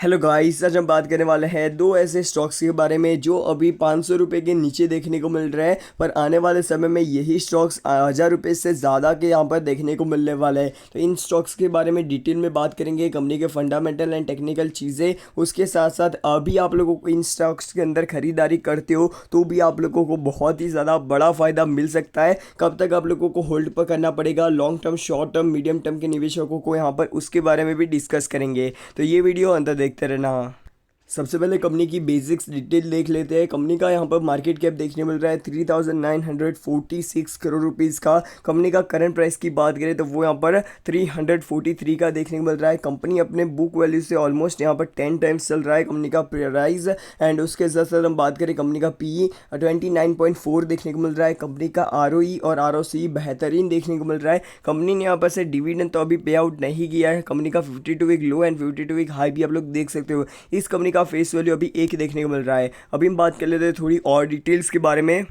Hello guys, आज हम बात करने वाले हैं दो ऐसे स्टॉक्स के बारे में जो अभी 500 रुपये के नीचे देखने को मिल रहे हैं, पर आने वाले समय में यही स्टॉक्स 1000 रुपये से ज़्यादा के यहाँ पर देखने को मिलने वाले हैं। तो इन स्टॉक्स के बारे में डिटेल में बात करेंगे, कंपनी के फंडामेंटल एंड टेक्निकल चीज़ें। उसके साथ साथ अभी आप लोगों को इन स्टॉक्स के अंदर खरीदारी करते हो तो भी आप लोगों को बहुत ही ज़्यादा बड़ा फ़ायदा मिल सकता है। कब तक आप लोगों को होल्ड पर करना पड़ेगा, long term, short term, medium term के निवेशकों को यहाँ पर उसके बारे में भी डिस्कस करेंगे। तो ये वीडियो अंदर देखते रहना। सबसे पहले कंपनी की बेसिक्स डिटेल देख लेते हैं। कंपनी का यहाँ पर मार्केट कैप देखने मिल रहा है 3946 करोड़ रुपीज़ का। कंपनी का करंट प्राइस की बात करें तो वो यहाँ पर 343 का देखने को मिल रहा है। कंपनी अपने बुक वैल्यू से ऑलमोस्ट यहाँ पर 10 टाइम्स चल रहा है कंपनी का प्राइस। एंड उसके साथ साथ हम बात करें कंपनी का पी 29.4 देखने को मिल रहा है। कंपनी का ROE और ROC बेहतरीन देखने को मिल रहा है। कंपनी ने यहाँ पर से डिविडेंड तो अभी पे आउट नहीं किया है। कंपनी का 52 week low and 52 week high भी आप लोग देख सकते हो। इस कंपनी का फेस वैल्यू अभी 1 देखने को मिल रहा है। अभी हम बात कर लेते हैं थोड़ी और डिटेल्स के बारे में।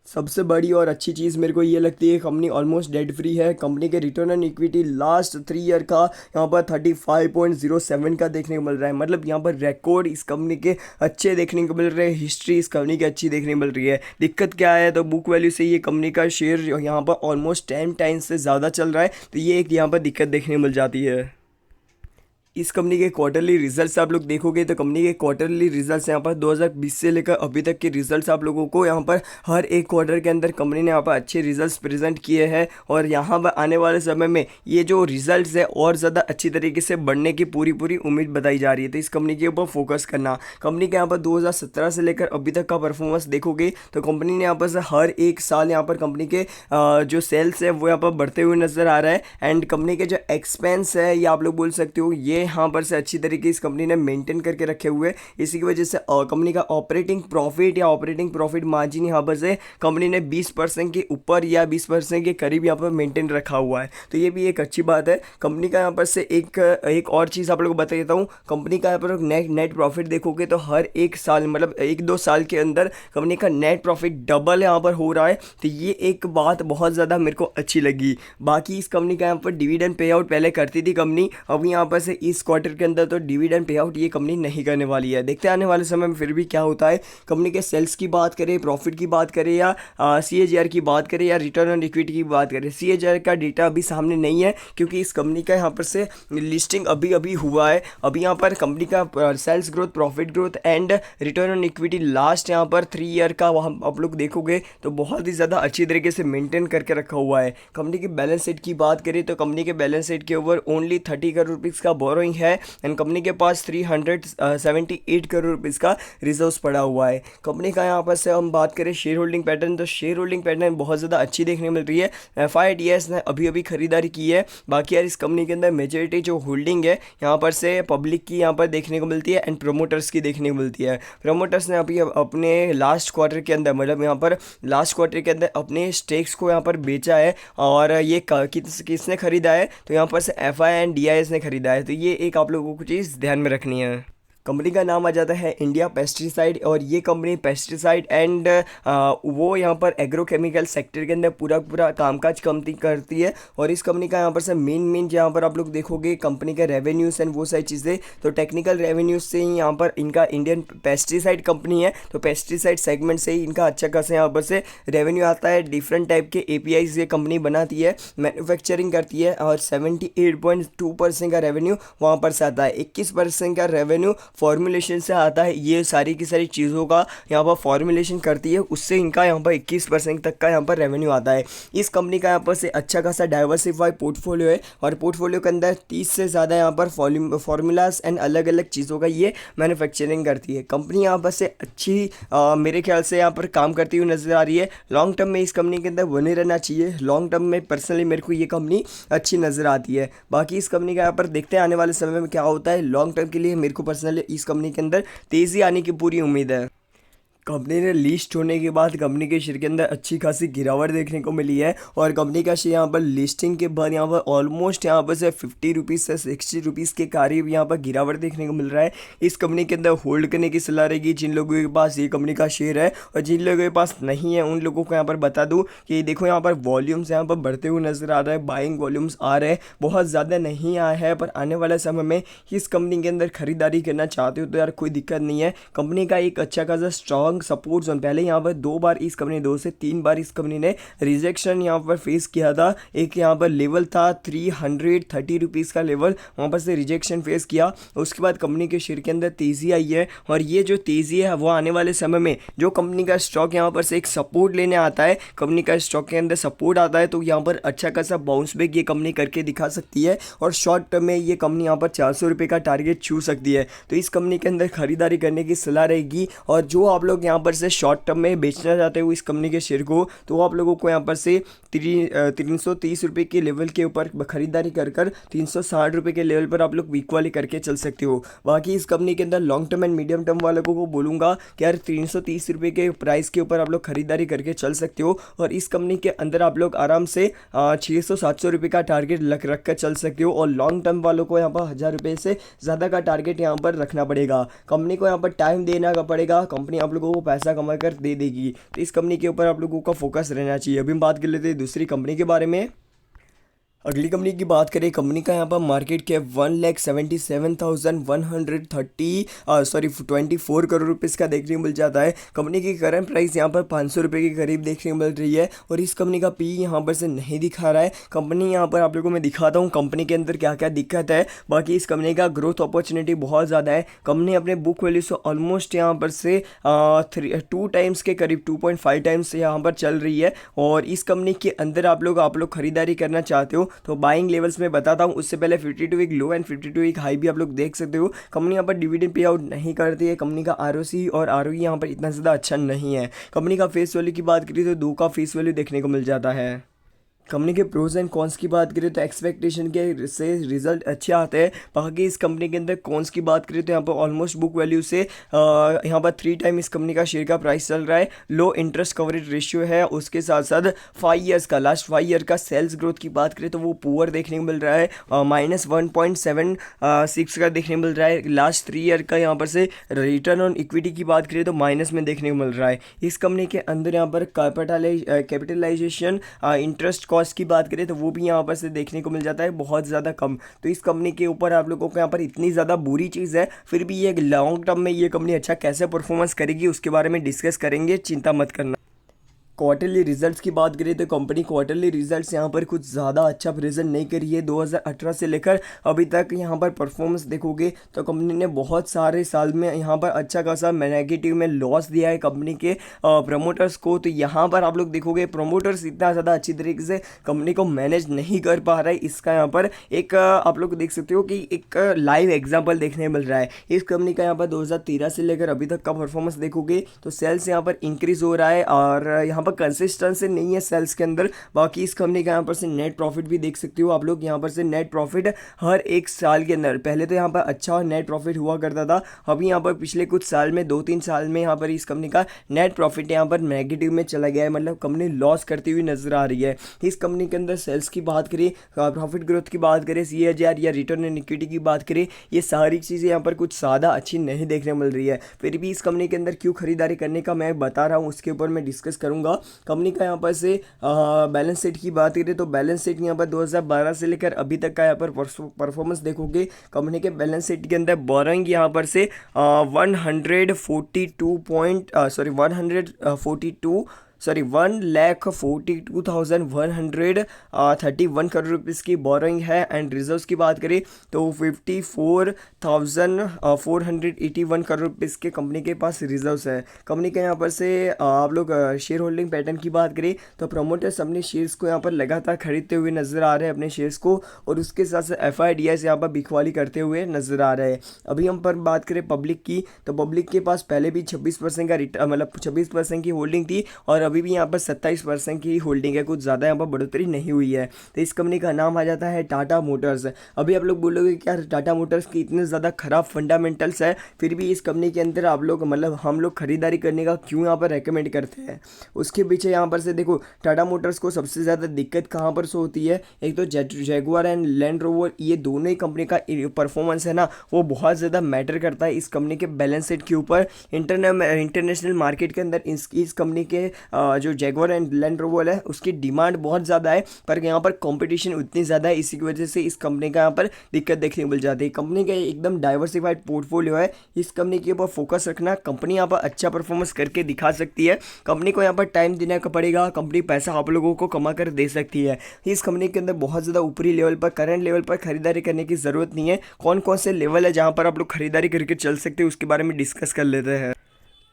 सबसे बड़ी और अच्छी चीज़ मेरे को ये लगती है, कंपनी ऑलमोस्ट डेट फ्री है। कंपनी के return on equity last 3 year का यहाँ पर 35.07 का देखने को मिल रहा है। मतलब यहाँ पर रिकॉर्ड इस कंपनी के अच्छे देखने को मिल रहे हैं। हिस्ट्री इस कंपनी की अच्छी देखने को मिल रही है। दिक्कत क्या है तो बुक वैल्यू से ये कंपनी का शेयर यहाँ पर ऑलमोस्ट 10 टाइम्स से ज़्यादा चल रहा है, तो ये एक यहाँ पर दिक्कत देखने को मिल जाती है। इस कंपनी के क्वार्टरली रिजल्ट्स आप लोग देखोगे तो कंपनी के क्वार्टरली रिजल्ट्स यहाँ पर 2020 से लेकर अभी तक के रिजल्ट्स आप लोगों को यहाँ पर हर एक क्वार्टर के अंदर कंपनी ने यहाँ पर अच्छे रिजल्ट्स प्रेजेंट किए हैं। और यहाँ पर आने वाले समय में ये जो रिजल्ट्स है और ज़्यादा अच्छी तरीके से बढ़ने की पूरी उम्मीद बताई जा रही है। तो इस कंपनी के ऊपर फोकस करना। कंपनी के यहाँ पर 2017 से लेकर अभी तक का परफॉर्मेंस देखोगे तो कंपनी ने यहाँ पर से हर एक साल यहाँ पर कंपनी के जो सेल्स है वो यहाँ पर बढ़ते हुए नज़र आ रहा है। एंड कंपनी के जो एक्सपेंस है ये आप लोग बोल सकते हो ये यहाँ पर से अच्छी तरीके इस कंपनी ने मेंटेन करके रखे हुए। इसी की वजह से कंपनी का ऑपरेटिंग प्रॉफिट या ऑपरेटिंग प्रॉफिट मार्जिन यहाँ पर से कंपनी ने 20% के ऊपर या 20% के करीब यहाँ पर मेंटेन रखा हुआ है। तो ये भी एक अच्छी बात है। कंपनी का यहाँ पर से एक और चीज़ आप लोगों को बता देता हूँ। कंपनी का यहाँ पर नेट प्रॉफिट देखोगे तो हर एक साल मतलब 1-2 साल के अंदर कंपनी का नेट प्रॉफिट डबल यहाँ पर हो रहा है। तो ये एक बात बहुत ज़्यादा मेरे को अच्छी लगी। बाकी इस कंपनी का यहाँ पर डिविडेंड पे आउट पहले करती थी कंपनी, अभी यहाँ पर से इस क्वार्टर के अंदर तो डिविडेंड पे आउट ये कंपनी नहीं करने वाली है। देखते हैं आने वाले समय में फिर भी क्या होता है। कंपनी के सेल्स की बात करें, प्रॉफिट की बात करें या CAGR की बात करें या रिटर्न ऑन इक्विटी की बात करें, CAGR का डेटा अभी सामने नहीं है क्योंकि इस कंपनी का यहाँ पर से लिस्टिंग अभी अभी हुआ है। अभी यहाँ पर कंपनी का sales growth, profit growth and return on equity last यहाँ पर 3 ईयर का वहाँ आप लोग देखोगे तो बहुत ही ज़्यादा अच्छी तरीके से मेंटेन करके रखा हुआ है। कंपनी की बैलेंस शीट की बात करें तो कंपनी के बैलेंस शीट के ऊपर ओनली 30 करोड़ रुपीज़ का बोरोइंग है एंड कंपनी के पास 378 करोड़ रुपीज़ का रिजर्व्स पड़ा हुआ है। कंपनी का यहाँ पर से हम बात करें शेयर होल्डिंग पैटर्न, तो शेयर होल्डिंग पैटर्न बहुत ज़्यादा अच्छी देखने मिल रही है। FIDS ने अभी अभी खरीदारी की है। बाकी यार इस कंपनी के अंदर मेजोरिटी जो होल्डिंग है यहाँ पर से पब्लिक की यहाँ पर देखने को मिलती है एंड प्रोमोटर्स की देखने को मिलती है। प्रोमोटर्स ने अभी अपने लास्ट क्वार्टर के अंदर मतलब यहाँ पर लास्ट क्वार्टर के अंदर अपने स्टेक्स को यहाँ पर बेचा है। और ये किसने खरीदा है तो यहाँ पर से FI एंड DIS ने खरीदा है। तो ये एक आप लोगों को चीज़ ध्यान में रखनी है। कंपनी का नाम आ जाता है इंडिया पेस्टिसाइड और ये कंपनी पेस्टिसाइड एंड वो यहाँ पर एग्रोकेमिकल सेक्टर के अंदर पूरा कामकाज कंपनी करती है। और इस कंपनी का यहाँ पर से मेन यहाँ पर आप लोग देखोगे कंपनी का रेवेन्यूज़ एंड वो सारी चीज़ें, तो टेक्निकल रेवेन्यूज से ही यहाँ पर इनका इंडियन पेस्टिसाइड कंपनी है तो पेस्टिसाइड सेगमेंट से ही इनका अच्छा खासा यहाँ पर से रेवेन्यू आता है। डिफरेंट टाइप के APIs ये कंपनी बनाती है, मैन्युफैक्चरिंग करती है और 78.2% का रेवेन्यू वहाँ पर से आता है। 21% का रेवेन्यू फॉर्मुलेशन से आता है। ये सारी की सारी चीज़ों का यहाँ पर फॉर्मुलेशन करती है, उससे इनका यहाँ पर 21% तक का यहाँ पर रेवेन्यू आता है। इस कंपनी का यहाँ पर से अच्छा खासा डाइवर्सिफाई पोर्टफोलियो है और पोर्टफोलियो के अंदर 30 से ज़्यादा यहाँ पर फॉर्मूलाज एंड अलग अलग चीज़ों का ये मैन्युफैक्चरिंग करती है। कंपनी यहाँ पर से अच्छी मेरे ख्याल से यहाँ पर काम करती हुई नज़र आ रही है। लॉन्ग टर्म में इस कंपनी के अंदर बने रहना चाहिए। लॉन्ग टर्म में पर्सनली मेरे को ये कंपनी अच्छी नज़र आती है। बाकी इस कंपनी का यहाँ पर देखते हैं आने वाले समय में क्या होता है। लॉन्ग टर्म के लिए मेरे को पर्सनली इस कंपनी के अंदर तेज़ी आने की पूरी उम्मीद है। कंपनी ने लिस्ट होने के बाद कंपनी के शेयर के अंदर अच्छी खासी गिरावट देखने को मिली है और कंपनी का शेयर यहाँ पर लिस्टिंग के बाद यहाँ पर ऑलमोस्ट यहाँ पर से 50 रुपीज़ से 60 रुपीज़ के करीब यहाँ पर गिरावट देखने को मिल रहा है। इस कंपनी के अंदर होल्ड करने की सलाह रहेगी जिन लोगों के पास ये कंपनी का शेयर है, और जिन लोगों के पास नहीं है उन लोगों को यहाँ पर बता दूँ कि देखो यहाँ पर वॉल्यूम्स यहाँ पर बढ़ते हुए नजर आ रहा है, बाइंग वॉल्यूम्स आ रहे हैं, बहुत ज़्यादा नहीं आया है, पर आने वाले समय में इस कंपनी के अंदर खरीदारी करना चाहते हो तो यार कोई दिक्कत नहीं है। कंपनी का एक अच्छा खासा स्ट्रॉन्ग सपोर्ट जोन, पहले यहाँ पर 2 बार इस कंपनी 2 से 3 बार इस कंपनी ने रिजेक्शन यहाँ पर फेस किया था। एक यहाँ पर लेवल था 330 रुपीज़ का लेवल, वहाँ पर से रिजेक्शन फेस किया। उसके बाद कंपनी के शेयर के अंदर तेज़ी आई है और ये जो तेज़ी है वो आने वाले समय में जो कंपनी का स्टॉक यहाँ पर से एक सपोर्ट लेने आता है, कंपनी का स्टॉक के अंदर सपोर्ट आता है तो यहाँ पर अच्छा खासा बाउंस बैक ये कंपनी करके दिखा सकती है और शॉर्ट टर्म में ये कंपनी यहाँ पर 400 रुपये का टारगेट छू सकती है। तो इस कंपनी के अंदर खरीदारी करने की सलाह रहेगी। और जो आप लोग यहाँ पर से शॉर्ट टर्म में बेचना चाहते हो इस कंपनी के शेयर को, तो आप लोगों को यहाँ पर से 330 रुपये के लेवल के ऊपर खरीदारी कर 360 रुपये के लेवल पर आप लोग वीक वाली करके चल सकते हो। बाकी इस कंपनी के अंदर long term and medium term वालों को बोलूँगा कि यार 330 रुपये के प्राइस के ऊपर आप लोग खरीदारी करके चल सकते हो और इस कंपनी के अंदर आप लोग आराम से 600-700 रुपये का टारगेट रख कर चल सकते हो। और लॉन्ग टर्म वालों को यहाँ पर 1000 रुपये से ज़्यादा का टारगेट यहाँ पर रखना पड़ेगा। कंपनी को यहाँ पर टाइम देना पड़ेगा, कंपनी आप लोगों को पैसा कमा कर दे देगी, तो इस कंपनी के ऊपर आप लोगों का फोकस रहना चाहिए। अभी हम बात कर लेते हैं दूसरी कंपनी के बारे में। अगली कंपनी की बात करें, कंपनी का यहाँ पर मार्केट कैप 1,77,124 करोड़ रुपीज़ का देखने को मिल जाता है। कंपनी की करंट प्राइस यहाँ पर 500 रुपये के करीब देखने को मिल रही है और इस कंपनी का पी यहाँ पर से नहीं दिखा रहा है। कंपनी यहाँ पर आप लोगों को मैं दिखाता हूँ कंपनी के अंदर क्या क्या दिक्कत है। बाकी इस कंपनी का ग्रोथ अपॉर्चुनिटी बहुत ज़्यादा है। कंपनी अपने बुक वैल्यू से ऑलमोस्ट यहाँ पर से 2 टाइम्स के करीब 2.5 टाइम्स यहाँ पर चल रही है और इस कंपनी के अंदर आप लोग खरीदारी करना चाहते हो तो बाइंग लेवल्स में बताता हूँ। उससे पहले 52 week low and 52 week high भी आप लोग देख सकते हो। कंपनी यहाँ पर डिविडेंड पे आउट नहीं करती है। कंपनी का आरओसी और आरओई यहाँ पर इतना ज़्यादा अच्छा नहीं है। कंपनी का फेस वैल्यू की बात करें तो 2 का फेस वैल्यू देखने को मिल जाता है। कंपनी के प्रोज एंड कॉन्स की बात करें तो एक्सपेक्टेशन के से रिजल्ट अच्छे आते हैं। बाकी इस कंपनी के अंदर कॉन्स की बात करें तो यहाँ पर ऑलमोस्ट बुक वैल्यू से यहाँ पर 3 टाइम इस कंपनी का शेयर का प्राइस चल रहा है। लो इंटरेस्ट कवरेज रेशियो है। उसके साथ साथ 5 ईयर्स का लास्ट 5 ईयर का सेल्स ग्रोथ की बात करें तो वो पुअर देखने को मिल रहा है, -1.76 का देखने को मिल रहा है। लास्ट 3 ईयर का यहाँ पर से रिटर्न ऑन इक्विटी की बात करें तो माइनस में देखने को मिल रहा है। इस कंपनी के अंदर यहाँ पर कैपिटलाइजेशन इंटरेस्ट कॉस्ट की बात करें तो वो भी यहाँ पर से देखने को मिल जाता है बहुत ज़्यादा कम। तो इस कंपनी के ऊपर आप लोगों को यहाँ पर इतनी ज़्यादा बुरी चीज़ है, फिर भी ये लॉन्ग टर्म में ये कंपनी अच्छा कैसे परफॉर्मेंस करेगी उसके बारे में डिस्कस करेंगे, चिंता मत करना। क्वार्टरली रिजल्ट्स की बात करें तो कंपनी क्वार्टरली रिजल्ट्स यहाँ पर कुछ ज़्यादा अच्छा प्रेजेंट नहीं करी है। 2018 से लेकर अभी तक यहाँ पर परफॉर्मेंस देखोगे तो कंपनी ने बहुत सारे साल में यहाँ पर अच्छा खासा नेगेटिव में लॉस दिया है कंपनी के प्रमोटर्स को। तो यहाँ पर आप लोग देखोगे प्रमोटर्स इतना ज़्यादा अच्छी तरीके से कंपनी को मैनेज नहीं कर पा रहा है। इसका यहाँ पर एक आप लोग देख सकते हो कि एक लाइव एग्जाम्पल देखने मिल रहा है। इस कंपनी का यहाँ पर 2013 से लेकर अभी तक का परफॉर्मेंस देखोगे तो सेल्स यहाँ पर इंक्रीज हो रहा है और यहाँ पर कंसिस्टेंसी नहीं है सेल्स के अंदर। बाकी इस कंपनी का यहाँ पर से नेट प्रॉफिट भी देख सकते हो आप लोग। यहाँ पर से नेट प्रॉफिट हर एक साल के अंदर पहले तो यहाँ पर अच्छा नेट प्रॉफिट हुआ करता था, अभी यहाँ पर पिछले कुछ साल में 2-3 साल में यहाँ पर इस कंपनी का नेट प्रॉफिट यहाँ पर नेगेटिव में चला गया है, मतलब कंपनी लॉस करती हुई नजर आ रही है। इस कंपनी के अंदर सेल्स की बात करें, प्रॉफिट ग्रोथ की बात करें, CAGR या रिटर्न ऑन इक्विटी की बात करें, ये सारी चीज़ें यहाँ पर कुछ ज़्यादा अच्छी नहीं देखने मिल रही है। फिर भी इस कंपनी के अंदर क्यों खरीदारी करने का मैं बता रहा हूँ उसके ऊपर मैं डिस्कस करूँगा। कंपनी का यहाँ पर से बैलेंस शीट की बात करें तो बैलेंस शीट यहाँ पर 2012 से लेकर अभी तक का यहाँ पर परफॉर्मेंस देखोगे। कंपनी के बैलेंस शीट के अंदर बोरोइंग यहाँ पर से 1,42,131 करोड़ रुपीज़ की बोरोइंग है। एंड रिजर्व्स की बात करें तो 54,481 करोड़ रुपीज़ के कंपनी के पास रिजर्व्स है। कंपनी के यहाँ पर से आप लोग शेयर होल्डिंग पैटर्न की बात करें तो प्रमोटर्स अपने शेयर्स को यहाँ पर लगातार खरीदते हुए नजर आ रहे हैं अपने शेयर्स को, और उसके साथ साथ FIDS यहाँ पर बिकवाली करते हुए नजर आ रहे हैं। अभी हम पर बात करें पब्लिक की तो पब्लिक के पास पहले भी 26% का मतलब 26% की होल्डिंग थी और अभी भी यहाँ पर 27% की होल्डिंग है, कुछ ज़्यादा यहाँ पर बढ़ोतरी नहीं हुई है। तो इस कंपनी का नाम आ जाता है टाटा मोटर्स। अभी आप लोग बोलोगे कि यार टाटा मोटर्स की इतने ज़्यादा खराब फंडामेंटल्स है, फिर भी इस कंपनी के अंदर आप लोग मतलब हम लोग खरीदारी करने का क्यों यहाँ पर रेकमेंड करते हैं। उसके पीछे यहाँ पर से देखो, टाटा मोटर्स को सबसे ज़्यादा दिक्कत कहाँ पर से होती है, एक तो जैगुआर एंड लैंड रोवर, ये दोनों ही कंपनी का परफॉर्मेंस है ना, वो बहुत ज़्यादा मैटर करता है इस कंपनी के बैलेंस शीट के ऊपर। इंटरनेशनल मार्केट के अंदर इस कंपनी के जो जैगुआर एंड लैंड रोवर है उसकी डिमांड बहुत ज़्यादा है, पर यहाँ पर कंपटीशन उतनी ज़्यादा है, इसी की वजह से इस कंपनी का यहाँ पर दिक्कत देखने को मिल जाती है। कंपनी का एकदम डाइवर्सिफाइड पोर्टफोलियो है, इस कंपनी के ऊपर फोकस रखना, कंपनी यहाँ पर अच्छा परफॉर्मेंस करके दिखा सकती है। कंपनी को यहाँ पर टाइम देना पड़ेगा, कंपनी पैसा आप लोगों को कमा कर दे सकती है। इस कंपनी के अंदर बहुत ज़्यादा ऊपरी लेवल पर, करंट लेवल पर खरीदारी करने की ज़रूरत नहीं है। कौन कौन से लेवल है जहाँ पर आप लोग खरीदारी करके चल सकते हैं, उसके बारे में डिस्कस कर लेते हैं।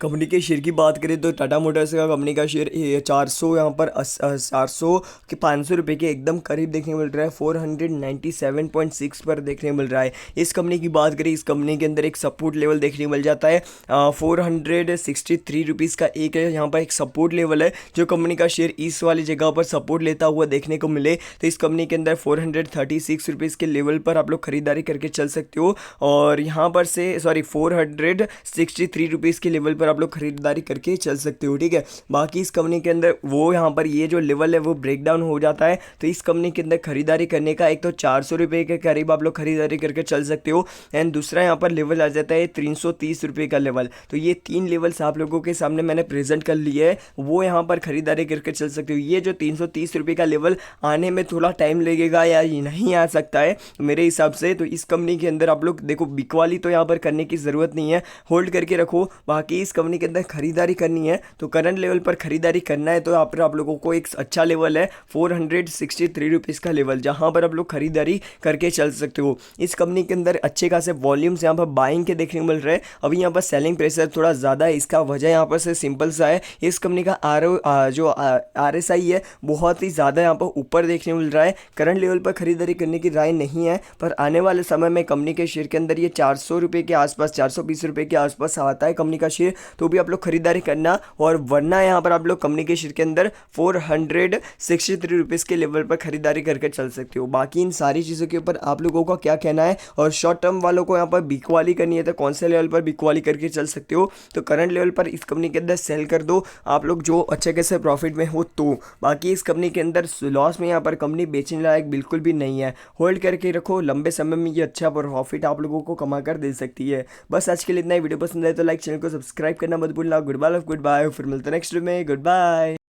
कंपनी के शेयर की बात करें तो टाटा मोटर्स का कंपनी का शेयर 400 यहाँ पर 400 के 500 रुपये के एकदम करीब देखने को मिल रहा है, 497.6 पर देखने को मिल रहा है। इस कंपनी की बात करें, इस कंपनी के अंदर एक सपोर्ट लेवल देखने को मिल जाता है 463 रुपीज़ का एक है, यहाँ पर एक सपोर्ट लेवल है। जो कंपनी का शेयर इस वाली जगह पर सपोर्ट लेता हुआ देखने को मिले तो इस कंपनी के अंदर 436 रुपीज़ के लेवल पर आप लोग खरीदारी करके चल सकते हो, और यहाँ पर से 463 रुपीज़ के लेवल पर आप लोग खरीदारी करके चल सकते हो, ठीक है। बाकी इस कंपनी के अंदर वो यहाँ पर ये जो लेवल है वो ब्रेक डाउन हो जाता है, तो इस कंपनी के अंदर खरीदारी करने का एक तो 400 रुपये के करीब आप लोग खरीदारी करके चल सकते हो, एंड दूसरा यहाँ पर लेवल आ जाता है 330 रुपये का लेवल। तो ये 3 लेवल्स आप लोगों के सामने मैंने प्रेजेंट कर लिए है, वो यहाँ पर खरीदारी करके चल सकते हो। ये जो 330 रुपये का लेवल आने में थोड़ा टाइम लगेगा या ये नहीं आ सकता है मेरे हिसाब से, तो इस कंपनी के अंदर आप लोग देखो बिकवाली तो यहाँ पर करने की ज़रूरत नहीं है, होल्ड करके रखो। बाकी इस कंपनी के अंदर खरीदारी करनी है तो करंट लेवल पर खरीदारी करना है, तो यहाँ पर आप लोगों को एक अच्छा लेवल है 463 रुपीज़ का लेवल, जहाँ पर आप लोग खरीदारी करके चल सकते हो। इस कंपनी के अंदर अच्छे खासे वॉल्यूम्स यहाँ पर बाइंग के देखने को मिल रहे हैं। अभी यहाँ पर सेलिंग प्रेशर थोड़ा ज़्यादा है, इसका वजह यहाँ पर से सिंपल सा है, इस कंपनी का जो RSI है बहुत ही ज़्यादा यहाँ पर ऊपर देखने को मिल रहा है। करंट लेवल पर खरीदारी करने की राय नहीं है, पर आने वाले समय में कंपनी के शेयर के अंदर ये 400 रुपये के आसपास, 420 रुपये के आसपास आता है कंपनी का शेयर, तो भी आप लोग खरीदारी करना, और वरना यहाँ पर आप लोग कंपनी के शेयर के अंदर 463 रुपीज़ के लेवल पर खरीदारी करके चल सकते हो। बाकी इन सारी चीज़ों के ऊपर आप लोगों का क्या कहना है, और शॉर्ट टर्म वालों को यहाँ पर बिकवाली करनी है तो कौन से लेवल पर बिकवाली करके चल सकते हो, तो करंट लेवल पर इस कंपनी के अंदर सेल कर दो आप लोग जो अच्छे खासे प्रॉफिट में हो। तो बाकी इस कंपनी के अंदर लॉस में यहाँ पर कंपनी बेचने लायक बिल्कुल भी नहीं है, होल्ड करके रखो, लंबे समय में ये अच्छा प्रॉफिट आप लोगों को कमा कर दे सकती है। बस आज के लिए इतना ही, वीडियो पसंद आए तो लाइक, चैनल को सब्सक्राइब करना मत भूलना। गुड बाय, फिर मिलते हैं नेक्स्ट वीडियो में, गुड बाय।